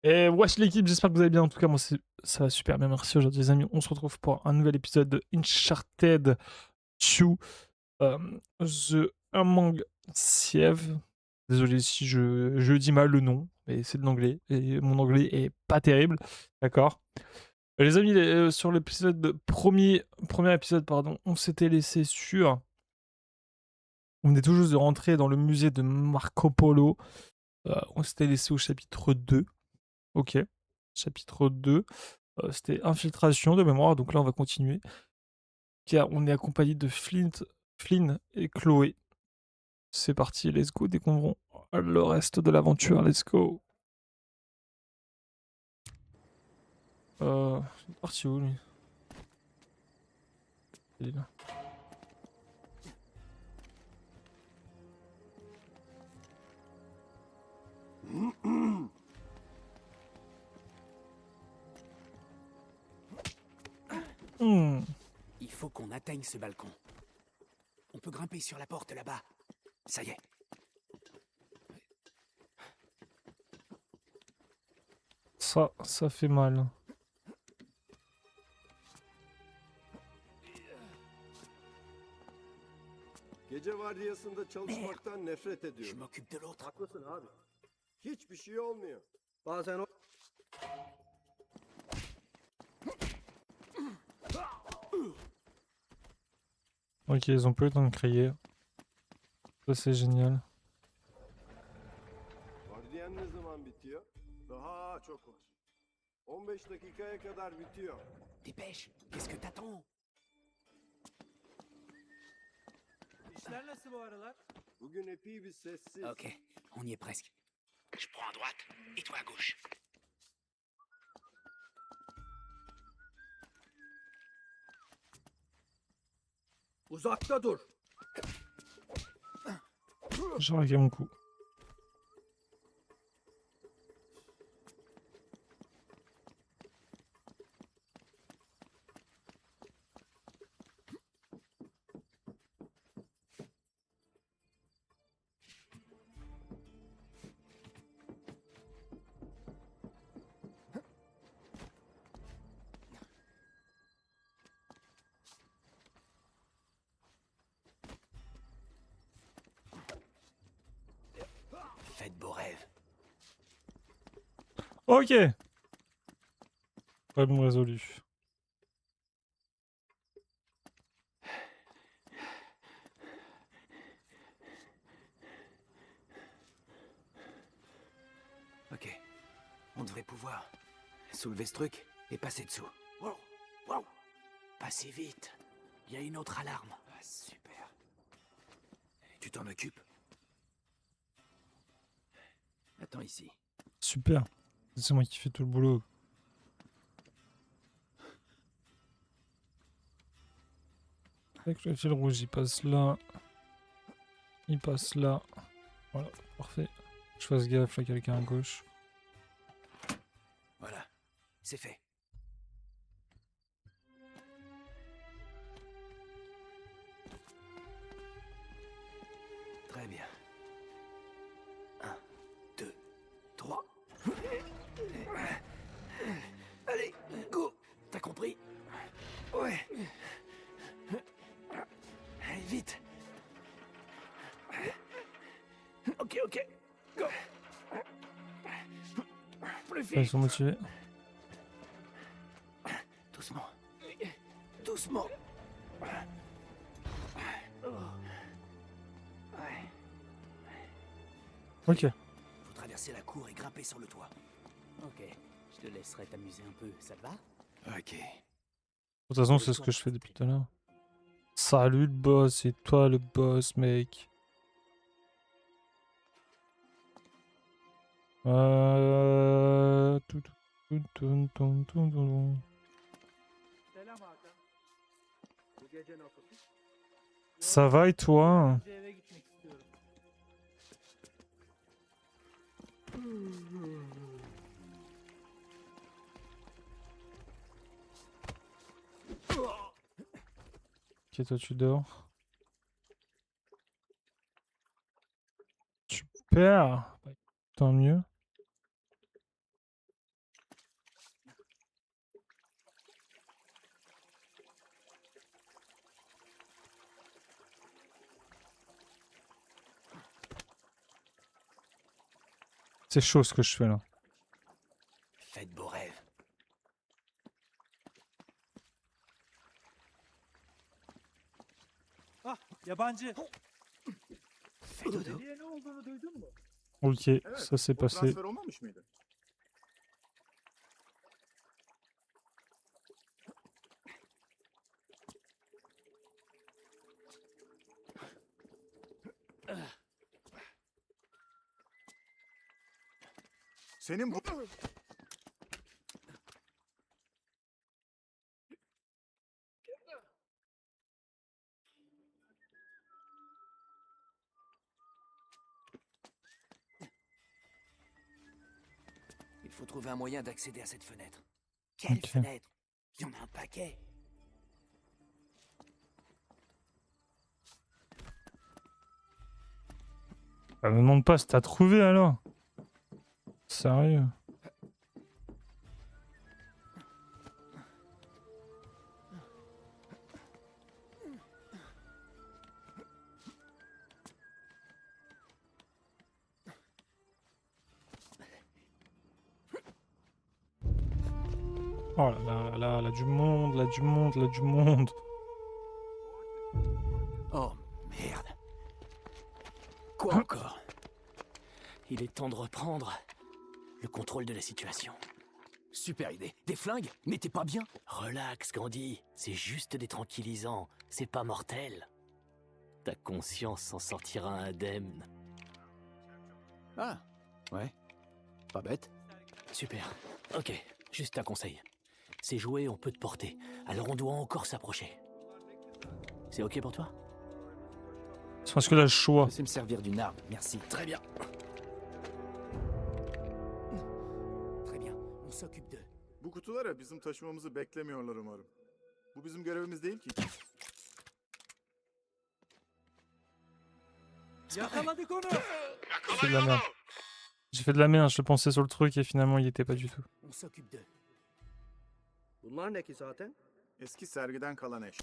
Et wesh l'équipe, j'espère que vous allez bien. En tout cas, moi, ça va super bien. Merci aujourd'hui, les amis. On se retrouve pour un nouvel épisode de Uncharted 2, The Among Thieves. Désolé si je dis mal le nom, mais c'est de l'anglais. Et mon anglais est pas terrible. D'accord. Les amis, sur l'épisode premier épisode, pardon, on s'était laissé sur. On venait tout juste de rentrer dans le musée de Marco Polo. On s'était laissé au chapitre 2. Ok. Chapitre 2. C'était infiltration de mémoire, donc là on va continuer. Car on est accompagné de Flynn et Chloé. C'est parti, let's go, découvrons le reste de l'aventure, let's go. Il est parti où lui? Il est là. Hmm. Il faut qu'on atteigne ce balcon. On peut grimper sur la porte là-bas. Ça y est. Ça fait mal. Gece vardiyasında çalışmaktan nefret Je ediyorum. m'occupe de l'autre. Haklısın abi. Hiçbir şey olmuyor. Bazen o... Ok, ils ont pas eu le temps de crier. Ça c'est génial. Vardiyan ne zaman bitiyor? Daha çok var. 15 dakikaya kadar bitiyor. Dépêche. Qu'est-ce que t'attends? İşler nasıl bu aralar? Bugün epey bir sessiz. Ok, on y est presque. Je prends à droite et toi à gauche. Uzakta dur. J'ai réglé mon coup. Faites beaux rêves. Ok. Problème résolu. Ok. On devrait pouvoir soulever ce truc et passer dessous. Wow, wow. Passez vite. Il y a une autre alarme. Ah, super. Tu t'en occupes? Attends ici. Super. C'est moi qui fais tout le boulot. Avec le fil rouge, il passe là. Il passe là. Voilà, parfait. Je fasse gaffe, là, quelqu'un à gauche. Voilà. C'est fait. Très bien. 1, 2, 3. Allez, go. T'as compris? Ouais. Allez, vite. Ok, ok. Go. Plus Ils vite. sont motivés. Doucement. Doucement. Ok. Faut traverser la cour et grimper sur le toit. Ok. Je te laisserai t'amuser un peu, ça te va? Ok. De toute façon, c'est ce que je fais depuis tout à l'heure. Salut le boss, c'est toi le boss, mec. Selam Hakan. Bu gece nasıl? Ça va et toi? Önce eve gitmek istiyorum. Ok, toi tu dors. Super. Tant mieux. C'est chaud ce que je fais là. Faites beaux rêves. Ah, yabancı. Fais dodo. Nereye ne olduğunu duydun mu? Ok, Evet, ça s'est o passé. transfer olmamış mıydı? Senin bu... Il faut trouver un moyen d'accéder à cette fenêtre. Quelle Ok. fenêtre? Il y en a un paquet. Bah, me demande pas si t'as trouvé alors. Sérieux. Oh là, du monde, là du monde, là du monde. Oh, merde. Quoi encore? Il est temps de reprendre le contrôle de la situation. Super idée. Des flingues? Mais t'es pas bien? Relax, Gandhi. C'est juste des tranquillisants. C'est pas mortel. Ta conscience s'en sortira indemne. Ah, ouais. Pas bête. Super. Ok, juste un conseil. Ces jouets, on peut te porter. Alors on doit encore s'approcher. C'est ok pour toi? C'est parce que là, le choix. Je sais me servir d'une arme, merci. Très bien. Très bien, on s'occupe d'eux. Bu kutulara bizim taşımamızı beklemiyorlar umarım. Bu bizim görevimiz değil ki. Yakaladık onu. J'ai fait de la merde. J'ai fait de la merde, je pensais sur le truc et finalement il y était pas du tout. On s'occupe d'eux. Bunlar ne ki zaten? Eski sergiden kalan eş.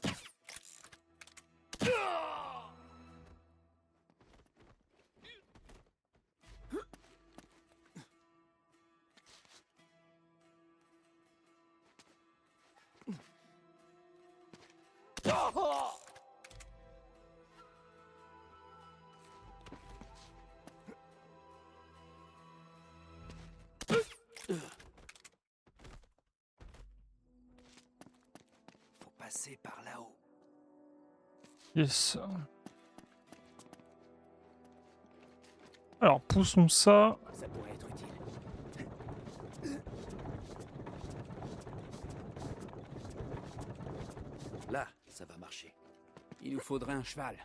Faut passer par là-haut. Yes. Alors, poussons ça. Ça pourrait être utile. Là, ça va marcher. Il nous faudrait un cheval.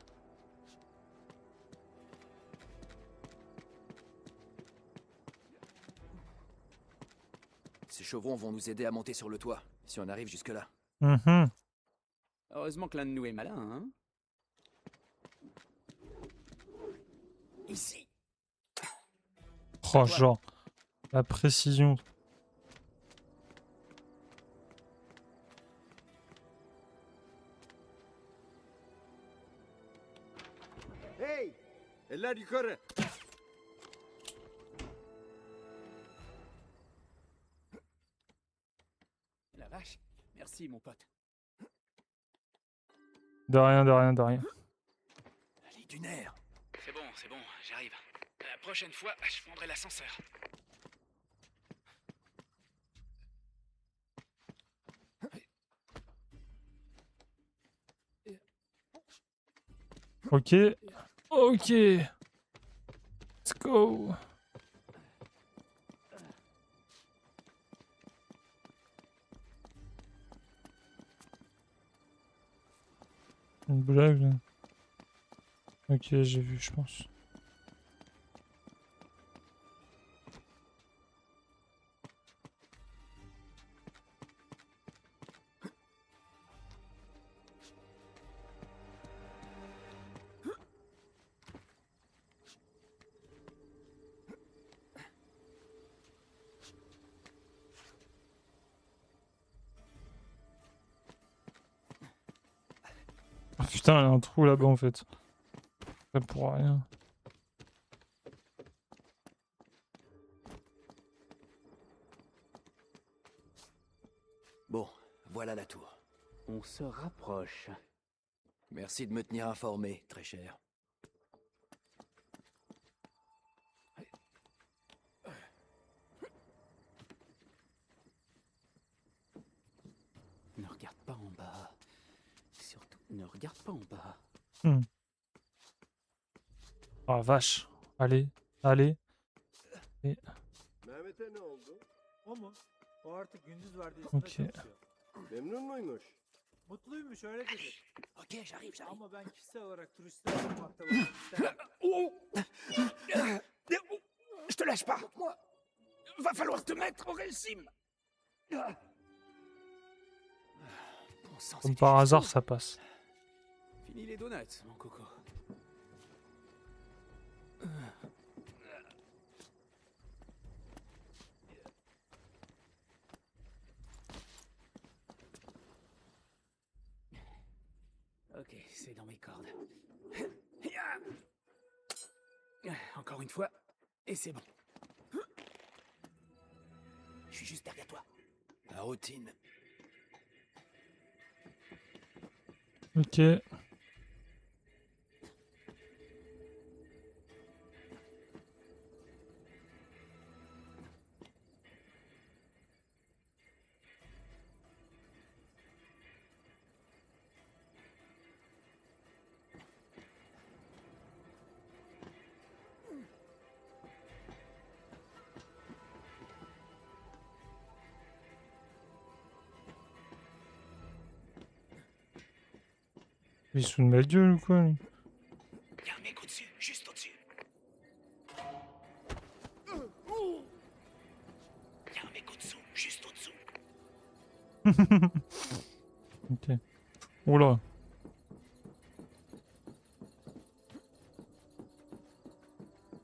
Ces chevrons vont nous aider à monter sur le toit, si on arrive jusque-là. Mhm. Heureusement que l'un de nous est malin, hein? Ici. Oh, genre, la précision. Hey! Eller yukarı. La vache. Merci, mon pote. De rien, de rien, de rien. Allez, du nerf. C'est bon, j'arrive. La prochaine fois, je prendrai l'ascenseur. Ok. Ok. Let's go. Une blague là. Ok, j'ai vu, je pense. Ah, putain, il y a un trou là-bas en fait. Ça pour rien. Bon, voilà la tour. On se rapproche. Merci de me tenir informé, très cher. Ne regarde pas en bas. Surtout, ne regarde pas en bas. Ah vache. Allez, allez. Mehmet'e ne oldu? O mu? O artık gündüz vardiyasında Okey. çalışıyor. Memnun muymuş? Mutluymuş öyle dedi. Ok, j'arrive. Ama ben kişisel olarak turistler olmakta bakmak istemem. Je te lâche pas. Moi, va falloir te mettre au régime. Bon sang, Comme c'était par juste hasard, tout. ça passe. Fini les donuts, mon coco. Ok, c'est dans mes cordes. Encore une fois, et c'est bon. Je suis juste derrière toi. La routine. Ok. Il se fout de ma gueule ou quoi lui? Il y a un mec au-dessus, juste au-dessus. Il y a un mec au-dessous, juste au-dessous. Ok. Oula.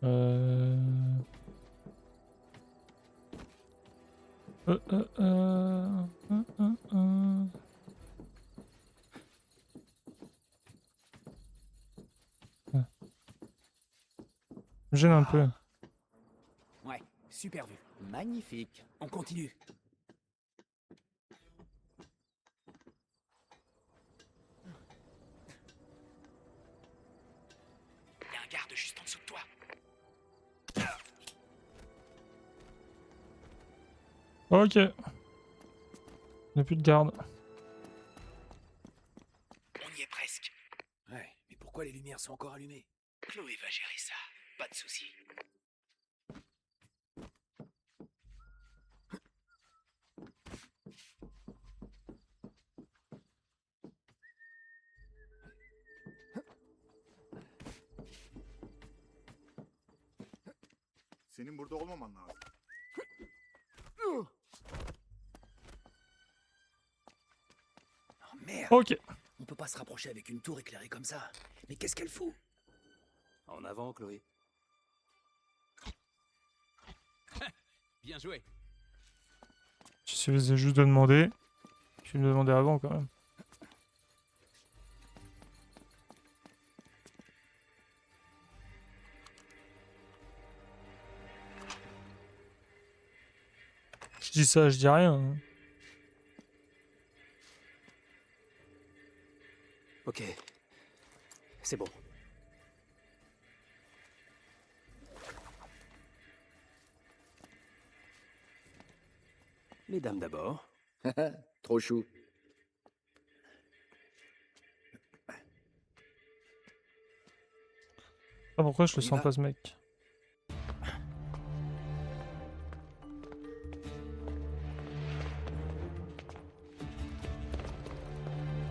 Euh... Euh, euh, euh, euh, euh, euh. Ah. Me gêne un peu. Ouais, super vue. Magnifique. On continue. Il y a un garde juste en dessous de toi. Ok. Il n'y a plus de garde. On y est presque. Ouais, mais pourquoi les lumières sont encore allumées? Chloé va gérer ça. Pas de soucis. Senin burada olmaman lazım. Oh merde. Ok. On peut pas se rapprocher avec une tour éclairée comme ça. Mais qu'est-ce qu'elle fout? En avant, Chloé. Bien joué. Il suffisait juste de demander. Tu me demandais avant quand même. Je dis ça, je dis rien. Hein. Ok. C'est bon. Les dames d'abord. Trop chou. Ah, pourquoi je On le y sens va. pas ce mec?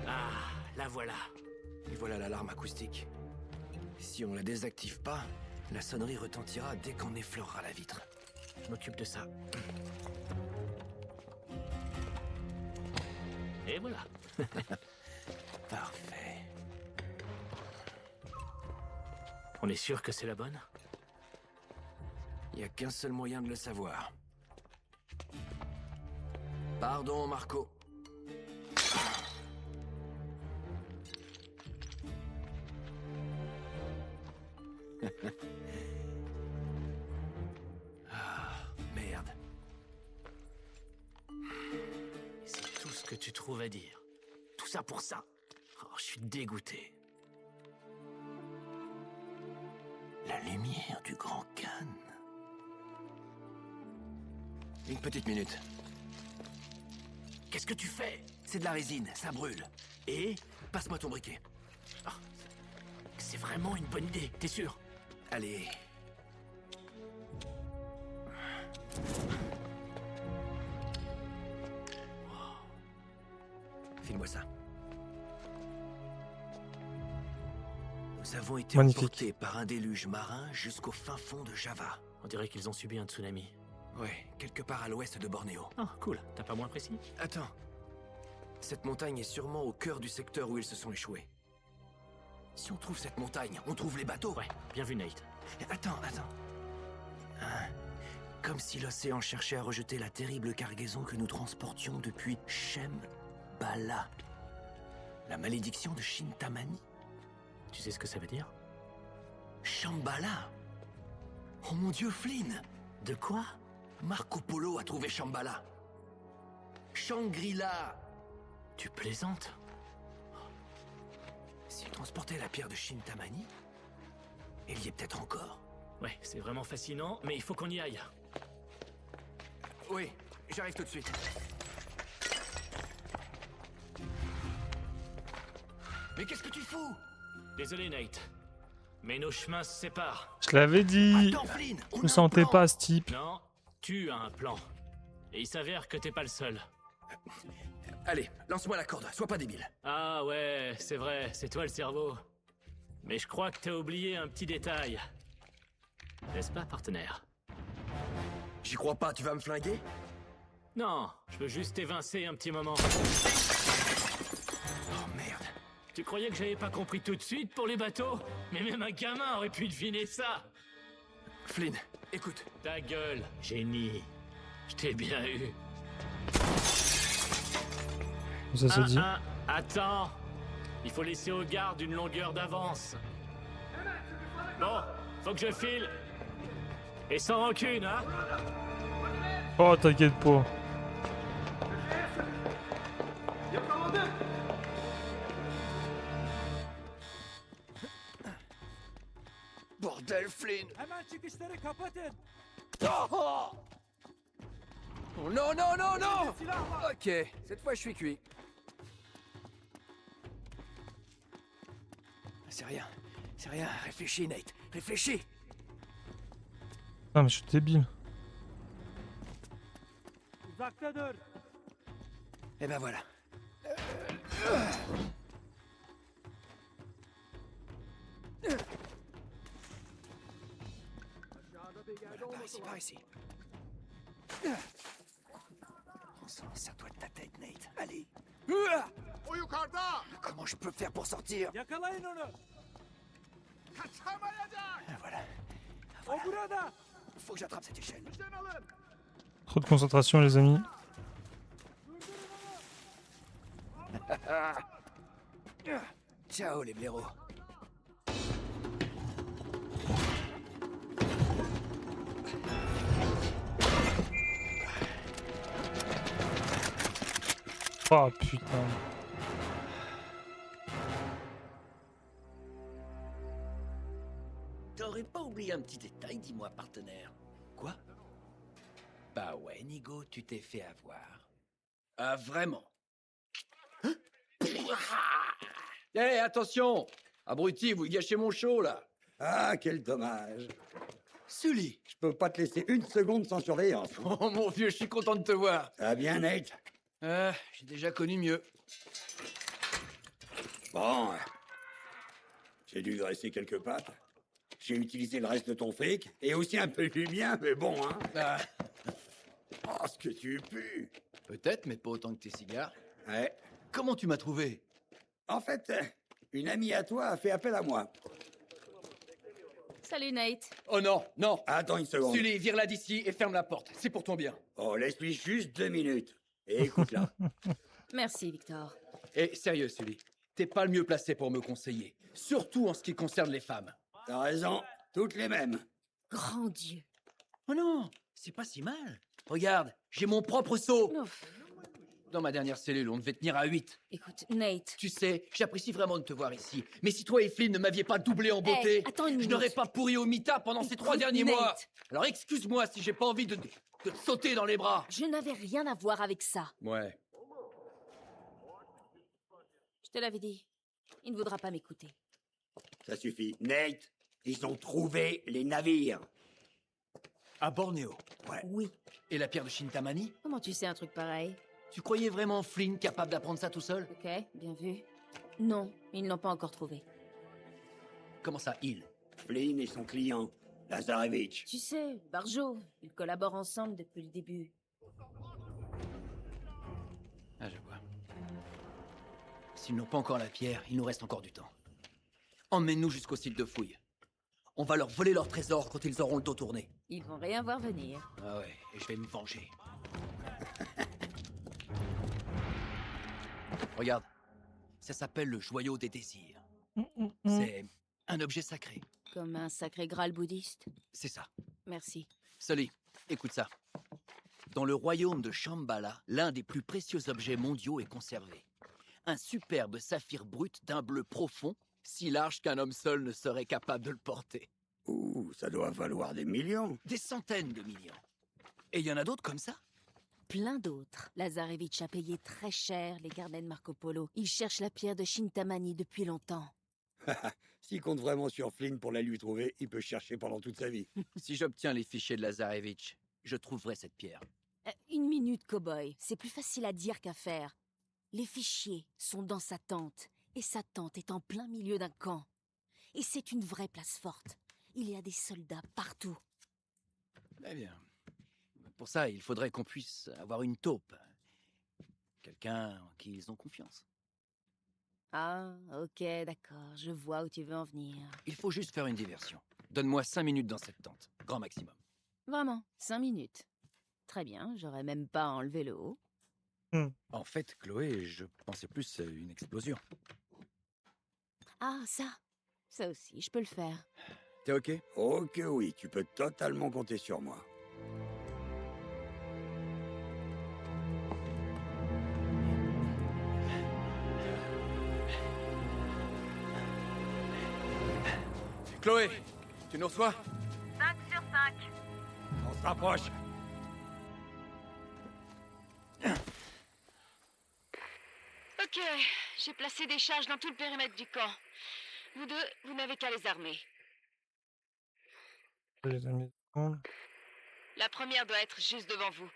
Ah, la voilà. Et voilà l'alarme acoustique. Si on la désactive pas, la sonnerie retentira dès qu'on effleurera la vitre. Je m'occupe de ça. Et voilà. Parfait. On est sûr que c'est la bonne? Il n'y a qu'un seul moyen de le savoir. Pardon, Marco. Ah, merde. Et c'est tout que tu trouves à dire. Tout ça pour ça. Oh, je suis dégoûté. La lumière du Grand Khan. Une petite minute. Qu'est-ce que tu fais? C'est de la résine, ça brûle. Et Passe-moi ton briquet. c'est vraiment une bonne idée, t'es sûr? Allez. File-moi ça. Nous avons été Magnifique. emportés par un déluge marin jusqu'au fin fond de Java. On dirait qu'ils ont subi un tsunami. Ouais, quelque part à l'ouest de Bornéo. Ah, cool. T'as pas moins précis? Attends. Cette montagne est sûrement au cœur du secteur où ils se sont échoués. Si on trouve cette montagne, on trouve les bateaux. Ouais, bien vu, Nate. Attends. Hein, comme si l'océan cherchait à rejeter la terrible cargaison que nous transportions depuis Shambhala. La malédiction de Shintamani. Tu sais ce que ça veut dire? Shambhala. Oh mon Dieu, Flynn! De quoi? Marco Polo a trouvé Shambhala. Shangri-La. Tu plaisantes? S'il transportait la pierre de Shintamani, il y est peut-être encore. Ouais, c'est vraiment fascinant, mais il faut qu'on y aille. Oui, j'arrive tout de suite. Mais qu'est-ce que tu fous? Désolé, Nate. Mais nos chemins se séparent. Je l'avais dit. Attends, Flynn, on Je a me un sentais plan. pas ce type. Non, tu as un plan. Et il s'avère que t'es pas le seul. Allez, lance-moi la corde, sois pas débile. Ah ouais, c'est vrai, c'est toi le cerveau. Mais je crois que t'as oublié un petit détail. N'est-ce pas, partenaire? J'y crois pas, tu vas me flinguer? Non, je veux juste t'évincer un petit moment. Oh merde. Tu croyais que j'avais pas compris tout de suite pour les bateaux? Mais même un gamin aurait pu deviner ça. Flynn, écoute. Ta gueule, génie. Je t'ai bien eu. Ça se dit. Attends. Il faut laisser aux gardes une longueur d'avance. Bon, faut que je file. Et sans rancune, hein? Oh, t'inquiète pas. Bordel, Flynn. Hemen çıkışları kapatın. Oh non, non, non, non! Silah var. Ok, cette fois je suis cuit. C'est rien, réfléchis Nate, réfléchis! Ah, mais je suis débile. Uzakta dur. Et ben voilà. Par ici. On s'en sers-toi de ta tête, Nate. Allez. O yukarıda! Comment je peux faire pour sortir? Yakalayın onu. Kaçamayacak! Voilà. O burada. Faut que j'attrape cette échelle. Sen alın! Trop de concentration, les amis. Ciao les blaireaux. Oh putain. T'aurais pas oublié un petit détail, dis-moi, partenaire? Quoi? Bah ouais, Nigo, tu t'es fait avoir. Ah, vraiment? Hé, attention! Abruti, vous gâchez mon show, là! Ah, quel dommage. Sully! Je peux pas te laisser une seconde sans surveillance. Oh, mon vieux, je suis content de te voir! Ça va bien, Nate? J'ai déjà connu mieux. Bon. J'ai dû graisser quelques pattes. J'ai utilisé le reste de ton fric, et aussi un peu du mien, mais bon, hein. Ah, Oh, ce que tu pues. peut-être, mais pas autant que tes cigares. Ouais. Comment tu m'as trouvé? En fait, une amie à toi a fait appel à moi. Salut Nate. Oh non, non! Attends une seconde. Sully, vire-la d'ici et ferme la porte. C'est pour ton bien. Oh, laisse-lui juste 2 minutes. Et écoute-la. Merci Victor. Et sérieux, Sully, t'es pas le mieux placé pour me conseiller. Surtout en ce qui concerne les femmes. T'as raison, toutes les mêmes. Grand Dieu. Oh non, c'est pas si mal. Regarde, j'ai mon propre seau. Ouf. Dans ma dernière cellule, on devait tenir à 8. Écoute, Nate. Tu sais, j'apprécie vraiment de te voir ici. Mais si toi et Flynn ne m'aviez pas doublé en beauté, Hey, attends une je minute. n'aurais pas pourri au Mita pendant ces 3 Écoute, derniers Nate. mois. Alors excuse-moi si j'ai pas envie de te sauter dans les bras. Je n'avais rien à voir avec ça. Ouais. Je te l'avais dit. Il ne voudra pas m'écouter. Ça suffit. Nate, ils ont trouvé les navires. À Bornéo. Oui. Et la pierre de Shintamani? Comment tu sais un truc pareil? Tu croyais vraiment Flynn capable d'apprendre ça tout seul? Ok, bien vu. Non, ils ne l'ont pas encore trouvé. Comment ça, il? Flynn et son client, Lazarevitch. Tu sais, Barjo, ils collaborent ensemble depuis le début. Ah, je vois. S'ils n'ont pas encore la pierre, il nous reste encore du temps. Emmène-nous jusqu'au site de fouille. On va leur voler leur trésor quand ils auront le dos tourné. Ils vont rien voir venir. Ah ouais, et je vais me venger. Regarde, ça s'appelle le joyau des désirs. C'est un objet sacré. Comme un sacré graal bouddhiste. C'est ça. Merci. Sully, écoute ça. Dans le royaume de Shambhala, l'un des plus précieux objets mondiaux est conservé. Un superbe saphir brut d'un bleu profond, si large qu'un homme seul ne serait capable de le porter. Ouh, ça doit valoir des millions. Des centaines de millions. Et il y en a d'autres comme ça? Plein d'autres. Lazarevitch a payé très cher les carnets de Marco Polo. Il cherche la pierre de Shintamani depuis longtemps. S'il compte vraiment sur Flynn pour la lui trouver, il peut chercher pendant toute sa vie. Si j'obtiens les fichiers de Lazarevitch, je trouverai cette pierre. Une minute, cow-boy. C'est plus facile à dire qu'à faire. Les fichiers sont dans sa tente. Et sa tente est en plein milieu d'un camp. Et c'est une vraie place forte. Il y a des soldats partout. Eh bien, pour ça, il faudrait qu'on puisse avoir une taupe. Quelqu'un en qui ils ont confiance. Ah, ok, d'accord. Je vois où tu veux en venir. Il faut juste faire une diversion. Donne-moi 5 minutes dans cette tente. Grand maximum. Vraiment, 5 minutes. Très bien, j'aurais même pas enlevé le haut. En fait, Chloé, je pensais plus à une explosion. Ah, ça aussi, je peux le faire. T'es ok? Oh que oui, tu peux totalement compter sur moi. Chloé, tu nous reçois? 5 sur 5. On se rapproche. Ok, j'ai placé des charges dans tout le périmètre du camp. Vous deux, vous n'avez qu'à les armer. Les amis. La première doit être juste devant vous.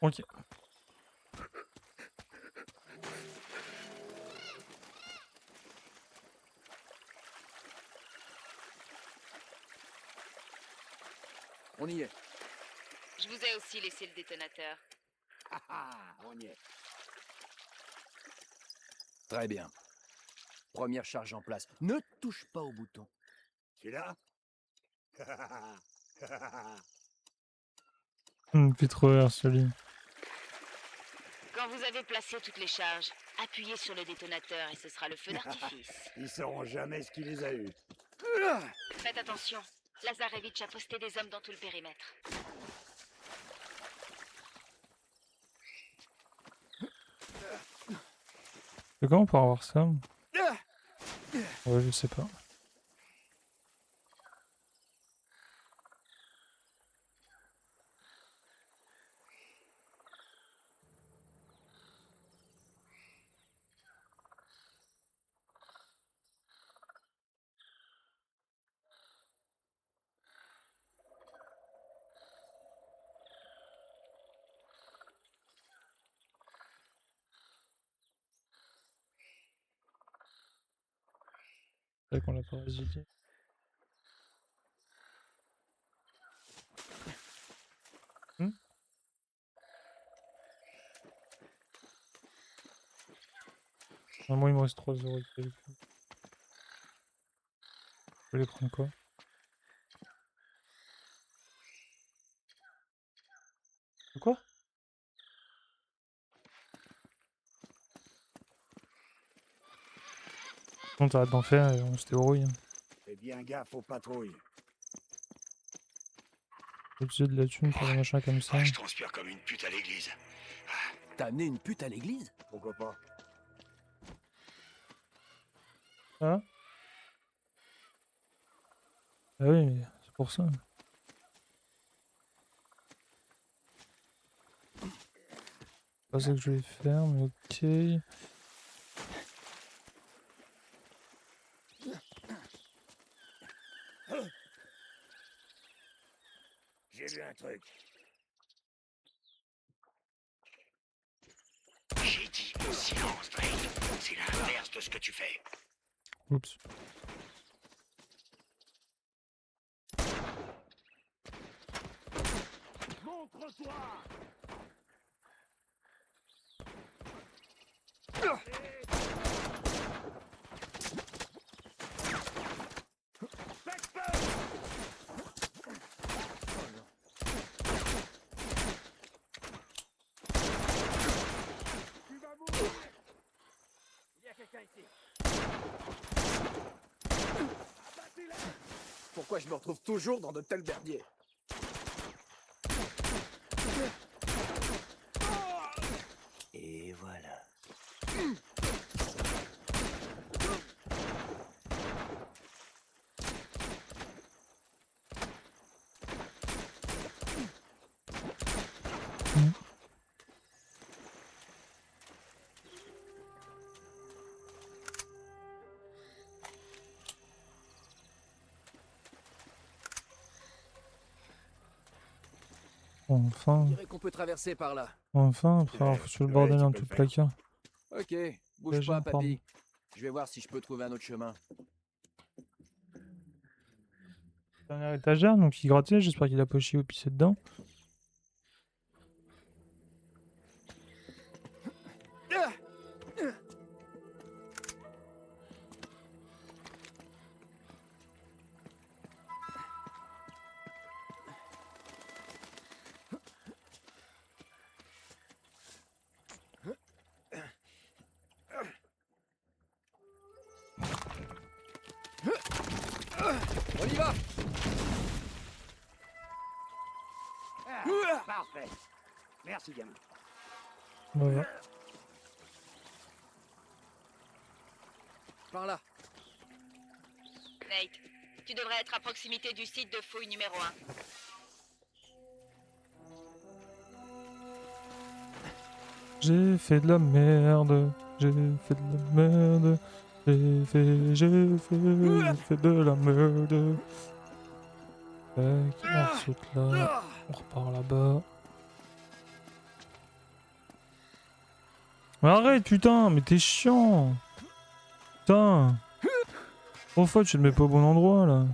Ok. On y est. Je vous ai aussi laissé le détonateur. Ah ah, on y est. Très bien. Première charge en place. Ne touche pas au bouton. Celui-là? Vitreur, celui. Quand vous avez placé toutes les charges, appuyez sur le détonateur et ce sera le feu d'artifice. Ils sauront jamais ce qui les a eus. Faites attention, Lazarevitch a posté des hommes dans tout le périmètre. Mais comment on peut avoir ça? Ouais, je sais pas. C'est vrai qu'on l'a pas résilié. Moi, il me reste 3 euros. Je vais les prendre quoi? Quoi? On t'arrête d'en faire et on se débrouille. Fais bien gaffe aux patrouilles. Utiliser de la thune pour des machins comme ça. Je transpire comme une pute à l'église. T'as amené une pute à l'église? Pourquoi pas? Ah? Ah oui, mais c'est pour ça. C'est pas ça que je vais faire, mais ok. J'ai vu un truc. J'ai dit au silence, Drake. C'est l'inverse de ce que tu fais. Oups. Montre-toi! Pourquoi je me retrouve toujours dans de tels merdiers? Et voilà. Enfin. Je dirais qu'on peut traverser par là. Enfin, après avoir foutu le bordel dans tout le placard. Ok, bouge Déjà, pas, pardon. papy. Je vais voir si je peux trouver un autre chemin. Dernière étagère, donc il grattait, j'espère qu'il a pas chié ou pissé dedans. On y va! Parfait. Merci, gamin. Voilà. Par là. Nate, tu devrais être à proximité du site de fouille numéro 1. J'ai fait de la merde, j'ai fait de la merde, j'ai fait de la merde. Tac, on saute là, on repart là-bas. Mais arrête putain, mais t'es chiant. Putain. Trop fois tu te mets pas au bon endroit là.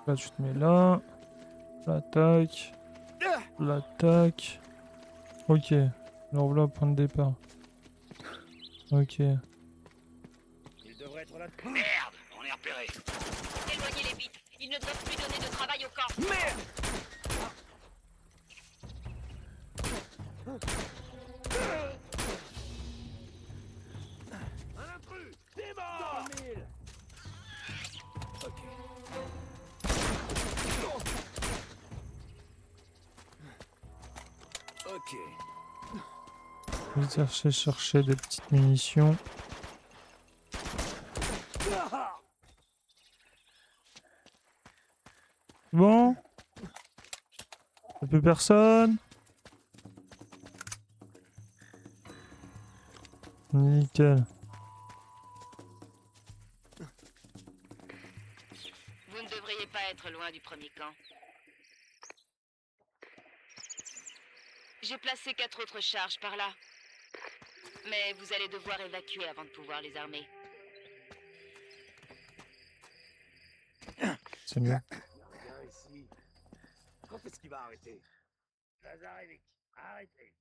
Là tu te mets là. L'attaque. L'attaque. Ok. Alors là, point de départ. Ok. Il devrait être là. Merde, on est repéré. Éloignez les bites. Ils ne doivent plus donner de travail au camp. Merde! Un intrus! T'es mort! Ok. Ok. Je vais chercher des petites munitions. Bon. Y'a plus personne. Nickel. Vous ne devriez pas être loin du premier camp. J'ai placé 4 autres charges par là. Mais vous allez devoir évacuer avant de pouvoir les armer. C'est mieux. Viens ici. Quand est-ce qu'il va arrêter? Lazarevic, arrêtez.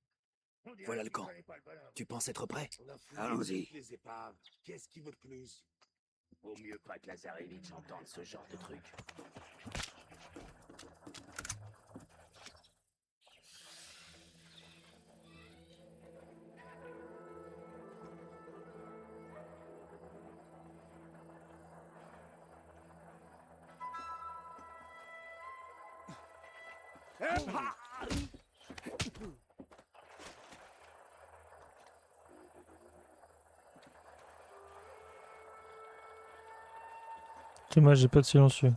On dirait Voilà le qu'il camp. connaît pas le bonhomme. Tu penses être prêt? On a fouillé Allons-y. toutes les épaves. Qu'est-ce qui veut de plus? Vaut mieux pas que Lazarevic entende ce genre de truc. Dommage, j'ai pas de silencieux.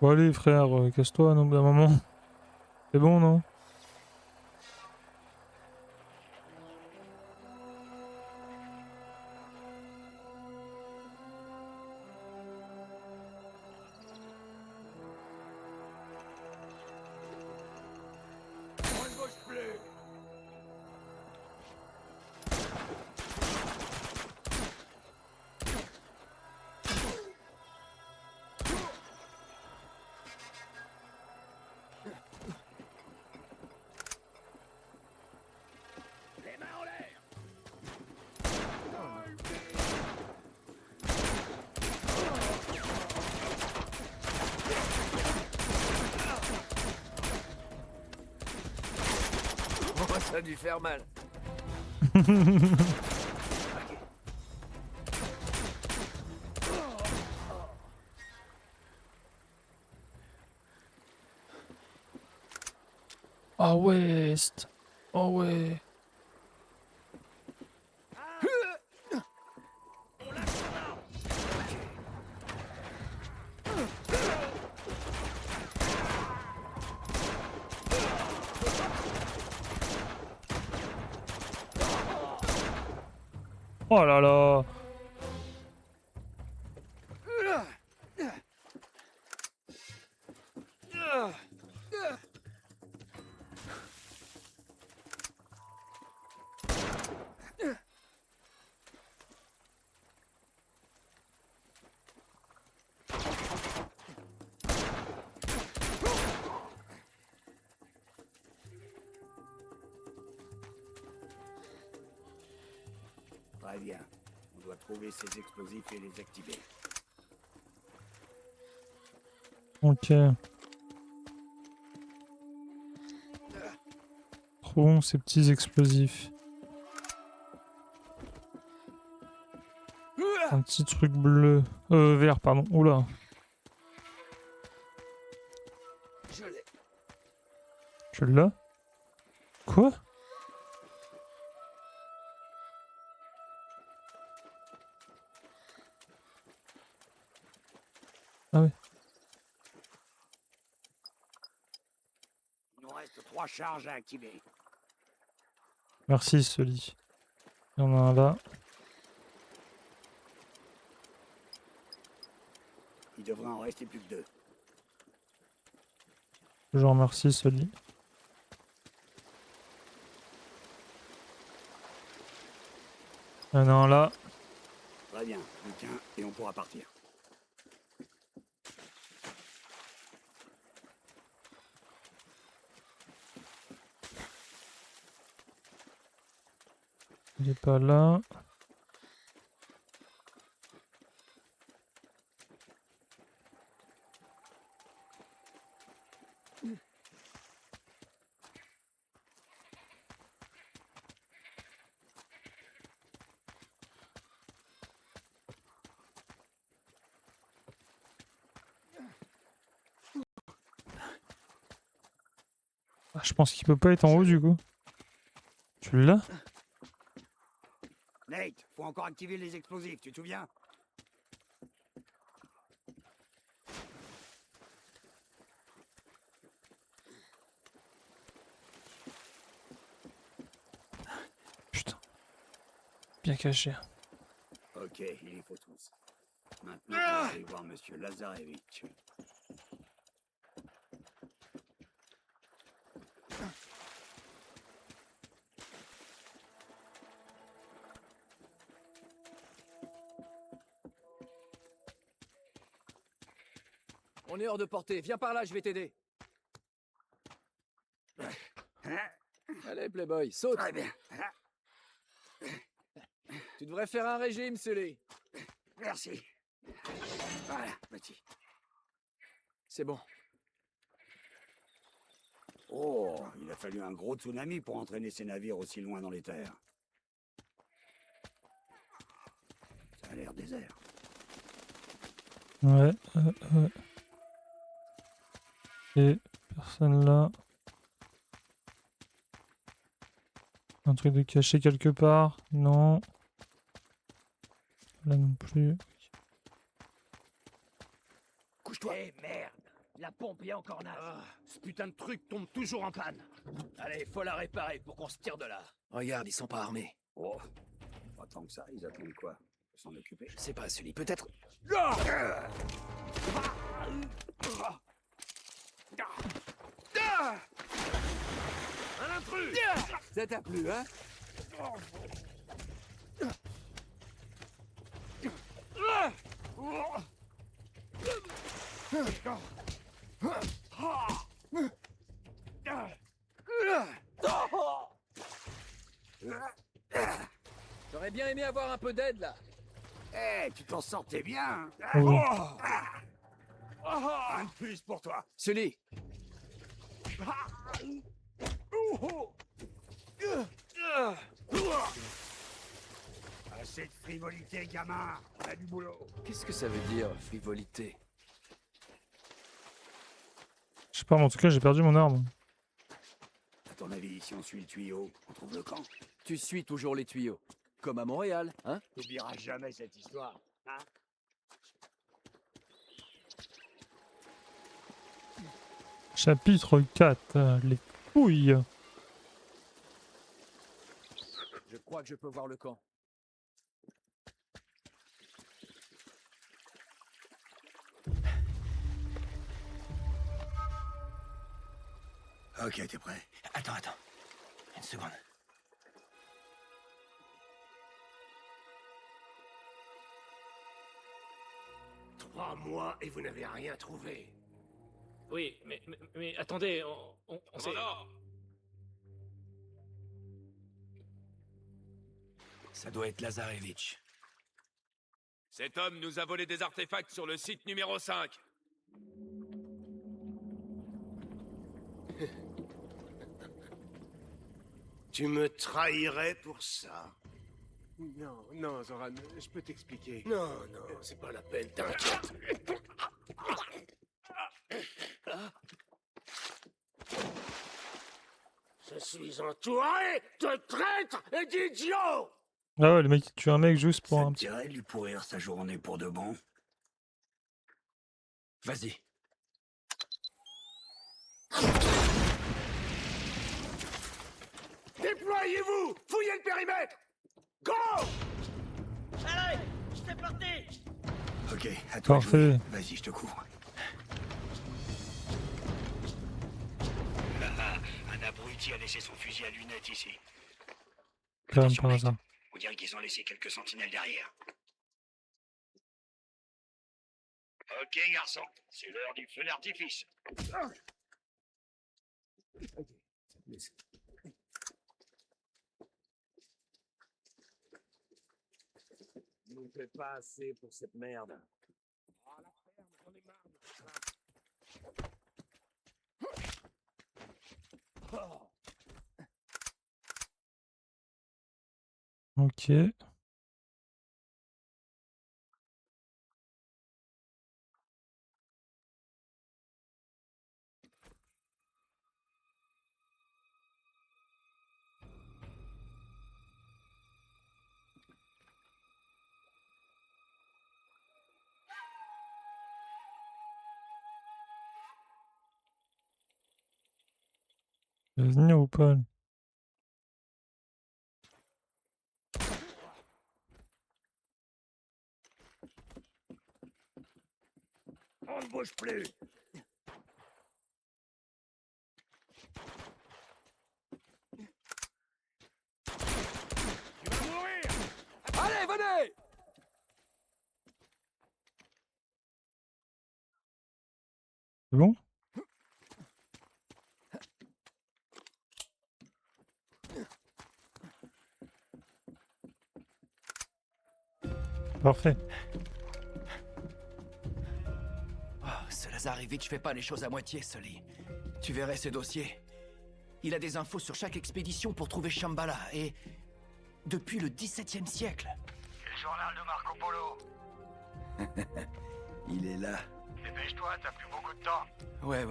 Bon allez frère, casse-toi, non, d'un moment. C'est bon, non? On ne bouge plus. Les mains en l'air. Oh, ça a dû faire mal. Ah ouais, oh ouais. Oh là là. Très bien. On doit trouver ces explosifs et les activer. Ok. Trouvons ces petits explosifs. Un petit truc bleu. Vert, pardon. Oula. Je l'ai. Tu l'as? Quoi? Ah oui. Il nous reste 3 charges à activer. Merci, Sully. Il y en a un là. Il devrait en rester plus que 2. Je remercie, Sully. Il y en a un là. Très bien. Le tien et on pourra partir. Il est pas là. Ah, je pense qu'il peut pas être en haut du coup. Tu l'as? Nate, faut encore activer les explosifs, tu te souviens? Bien caché. Ok, il y faut tous. Maintenant, on va aller voir Monsieur Lazarevitch. On est hors de portée. Viens par là, je vais t'aider. Allez, Playboy, saute. Très bien. Tu devrais faire un régime, Sully. Merci. Voilà, petit. C'est bon. Oh, il a fallu un gros tsunami pour entraîner ces navires aussi loin dans les terres. Ça a l'air désert. Ouais. Et personne là. Un truc de caché quelque part? Non. Là non plus. Couche-toi. Eh merde, la pompe est encore naze. Ce putain de truc tombe toujours en panne. Allez, faut la réparer pour qu'on se tire de là. Regarde, ils sont pas armés. Oh, pas tant que ça, ils attendent quoi? Faut s'en occuper. Je sais pas, Sully, peut-être. Un intrus. Ça t'a plu, hein? J'aurais bien aimé avoir un peu d'aide, là. Eh, tu t'en sortais bien. Oui. Un de plus pour toi. Sully. Assez de frivolité, gamin. On a du boulot. Qu'est-ce que ça veut dire, frivolité? Je sais pas, mais en tout cas, j'ai perdu mon arme. À ton avis, si on suit le tuyau, on trouve le camp? Tu suis toujours les tuyaux. Comme à Montréal, hein? T'oublieras jamais cette histoire, hein? Chapitre 4. Les couilles. Je crois que je peux voir le camp. Ok, t'es prêt? Attends. Une seconde. Trois mois et vous n'avez rien trouvé. Oui, mais attendez, on s'est... Ça doit être Lazarevitch. Cet homme nous a volé des artefacts sur le site numéro 5. Tu me trahirais pour ça? Non, Zoran, je peux t'expliquer. Non, c'est pas la peine, t'inquiète. Je suis entouré de traîtres et d'idiots! Ah ouais, le mec il tue un mec juste pour Ça un te petit. dirait de lui pourrir sa journée pour de bon? Vas-y. Déployez-vous! Fouillez le périmètre! Go! Allez, c'est parti. Ok, à toi de Parfait. jouer. Vas-y, je te couvre. Un abruti a laissé son fusil à lunettes ici. Comme Attention, par mec. hasard. On dirait qu'ils ont laissé quelques sentinelles derrière. Ok, garçon, c'est l'heure du feu d'artifice. Je ne fais pas assez pour cette merde. Ok. Tu veux venir ou pas? On ne bouge plus. Tu vas mourir! Allez, venez! C'est bon? Parfait. Oh, ce Lazarevitch fait pas les choses à moitié, Sully. Tu verrais ses dossiers. Il a des infos sur chaque expédition pour trouver Shambhala, et... depuis le XVIIe siècle. C'est le journal de Marco Polo. Il est là. Dépêche-toi, t'as plus beaucoup de temps. Ouais.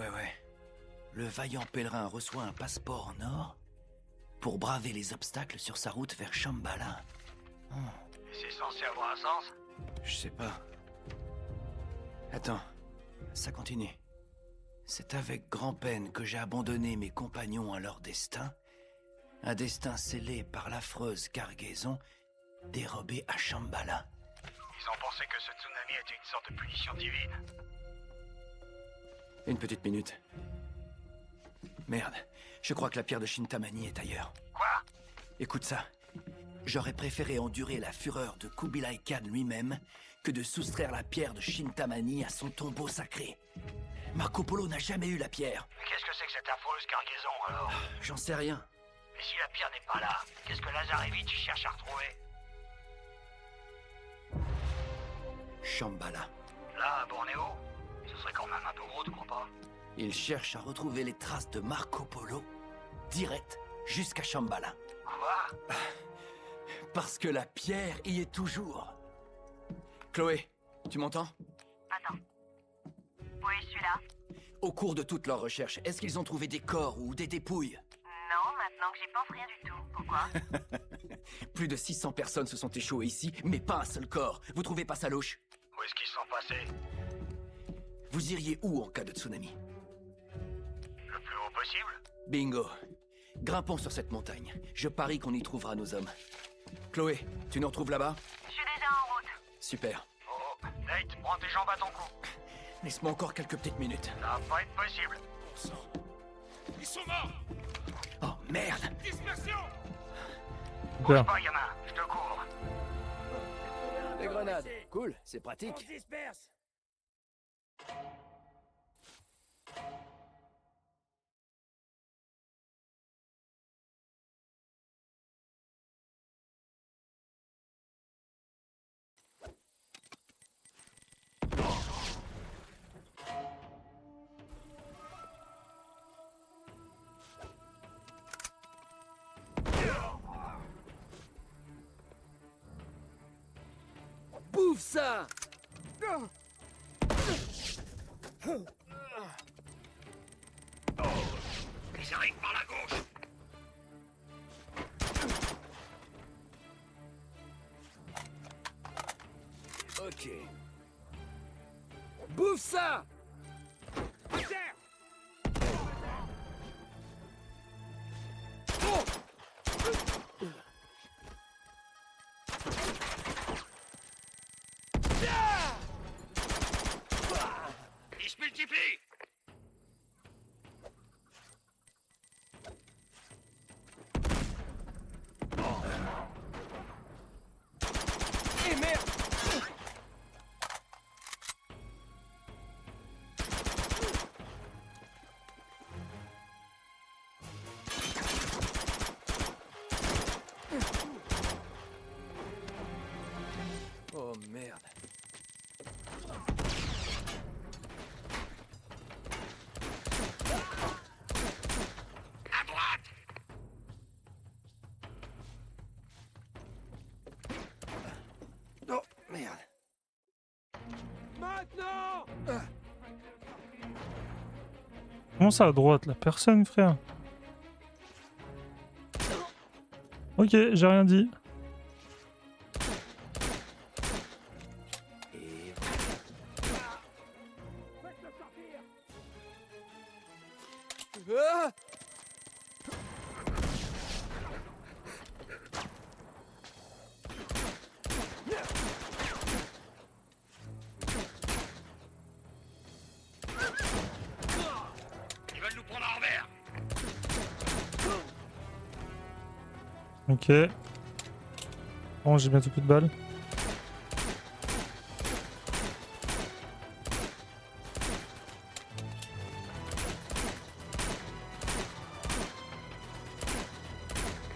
Le vaillant pèlerin reçoit un passeport en or pour braver les obstacles sur sa route vers Shambhala. Et c'est censé avoir un sens? Je sais pas. Attends, ça continue. C'est avec grand-peine que j'ai abandonné mes compagnons à leur destin. Un destin scellé par l'affreuse cargaison dérobée à Shambhala. Ils ont pensé que ce tsunami était une sorte de punition divine. Une petite minute. Merde, je crois que la pierre de Shintamani est ailleurs. Quoi? Écoute ça. J'aurais préféré endurer la fureur de Kubilai Khan lui-même que de soustraire la pierre de Shintamani à son tombeau sacré. Marco Polo n'a jamais eu la pierre. Mais qu'est-ce que c'est que cette affreuse cargaison, alors? J'en sais rien. Mais si la pierre n'est pas là, qu'est-ce que Lazarevitch cherche à retrouver? Shambhala. Là, à Bornéo? Ce serait quand même un peu gros, tu crois pas? Il cherche à retrouver les traces de Marco Polo, direct jusqu'à Shambhala. Quoi? Parce que la pierre y est toujours. Chloé, tu m'entends? Attends. Oui, je suis là. Au cours de toute leur recherche, est-ce qu'ils ont trouvé des corps ou des dépouilles? Non, maintenant que j'y pense, rien du tout. Pourquoi? Plus de 600 personnes se sont échouées ici, mais pas un seul corps. Vous trouvez pas ça louche? Où est-ce qu'ils sont passés? Vous iriez où en cas de tsunami? Le plus haut possible? Bingo. Grimpons sur cette montagne. Je parie qu'on y trouvera nos hommes. Chloé, tu nous retrouves là-bas? Je suis déjà en route. Super. Oh, Nate, prends tes jambes à ton cou. Laisse-moi encore quelques petites minutes. Ça va pas être possible. Ils sont morts! Oh merde! Dispersion! Super. Bouge pas, gamin, je te cours. Les grenades. Cool, c'est pratique. On se disperse. Bouffe ça! Ils arrivent par la gauche. Ok. Bouffe ça! Ils se multiplient. Et merde! Oh merde. À droite. Oh merde. Maintenant! Comment ça à droite là? Personne, frère. Ok, j'ai rien dit. Et ah! Ok. Bon, j'ai bientôt plus de balles.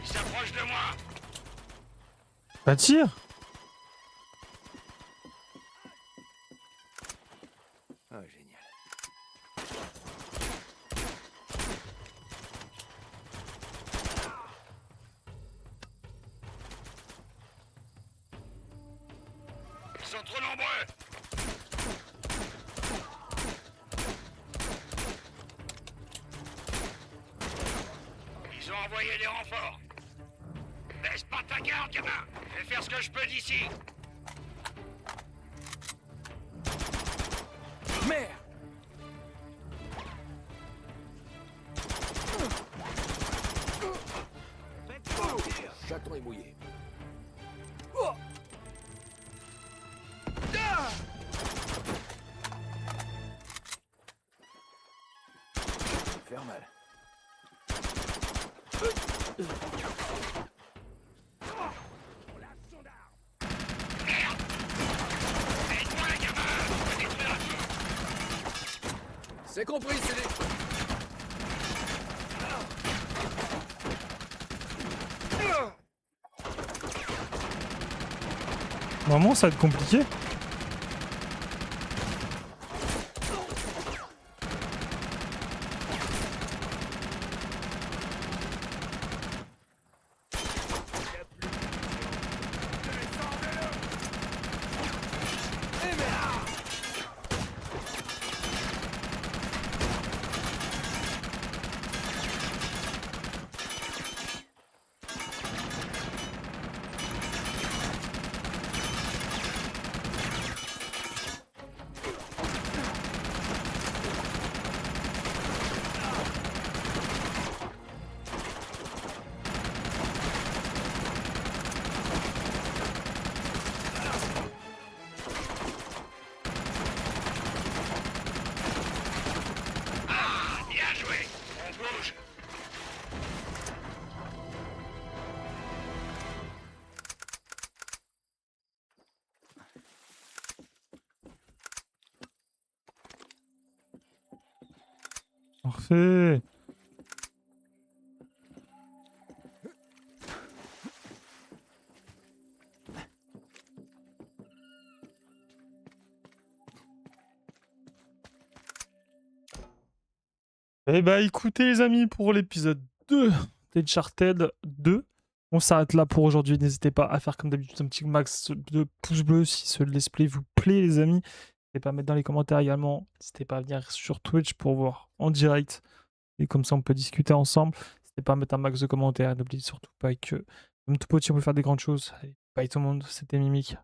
Il s'approche de moi. Bah tire. Ah, génial. Ils sont trop nombreux. Ils ont envoyé des renforts. Baisse pas ta garde, gamin. Je vais faire ce que je peux d'ici. Merde! Chaton est mouillé. Faire mal. C'est compris, c'est des... Vraiment, ça va être compliqué. Bien joué. On bouge. Parfait. Eh bah écoutez les amis, pour l'épisode 2 d'Uncharted 2, on s'arrête là pour aujourd'hui. N'hésitez pas à faire comme d'habitude un petit max de pouces bleus si ce let's play vous plaît les amis. N'hésitez pas à mettre dans les commentaires également. N'hésitez pas à venir sur Twitch pour voir en direct. Et comme ça on peut discuter ensemble. N'hésitez pas à mettre un max de commentaires. N'oubliez surtout pas que, comme tout petit, on peut faire des grandes choses. Allez, bye tout le monde, c'était Mimic.